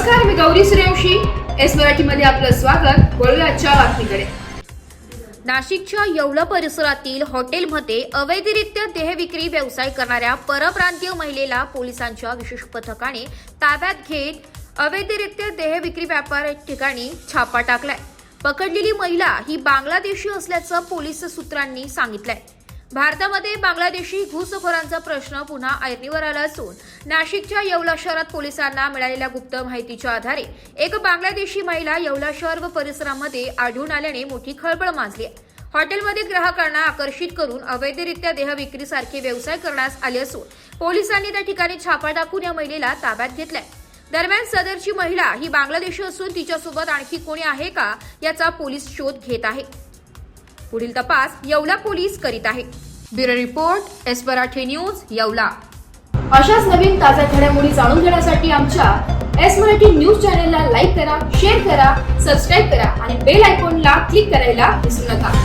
नमस्कार, मी गौरी सूर्यवंशी. एस मराठीमध्ये आपलं स्वागत. वळूया आजच्या बातमीकडे. नाशिकच्या येवला परिसरातील हॉटेलमध्ये अवैधरित्या देहविक्री व्यवसाय करणाऱ्या परप्रांतीय महिलेला पोलिसांच्या विशेष पथकाने ताब्यात घेत अवैधरित्या देहविक्री व्यापार ठिकाणी छापा टाकलाय. पकडलेली महिला ही बांगलादेशी असल्याचं पोलीस सूत्रांनी सांगितलंय. भारतामध्ये बांगलादेशी घुसखोरांचा प्रश्न पुन्हा ऐरणीवर आला असून नाशिकच्या येवला शहरात पोलिसांना मिळालेल्या गुप्त माहितीच्या आधारे एक बांगलादेशी महिला येवला शहर व परिसरामध्ये आढळून आल्याने मोठी खळबळ माजली आहे. हॉटेलमध्ये ग्राहकांना आकर्षित करून अवैधरित्या देह विक्रीसारखे व्यवसाय करण्यास आले असून पोलिसांनी त्या ठिकाणी छापा टाकून या महिलेला ताब्यात घेतलाय. दरम्यान सदरची महिला ही बांगलादेशी असून तिच्यासोबत आणखी कोणी आहे का याचा पोलीस शोध घेत आहे. पुढील तपास येवला पोलीस करीत आहे. Bureau report, S Marathi news, Yeola. अशाच नवीन ताज्या घडामोडी जाणून घेण्यासाठी आमच्या एस मराठी न्यूज चॅनलला लाईक करा, शेअर करा, सबस्क्राईब करा आणि बेल आयकॉनला क्लिक करायला विसरू नका.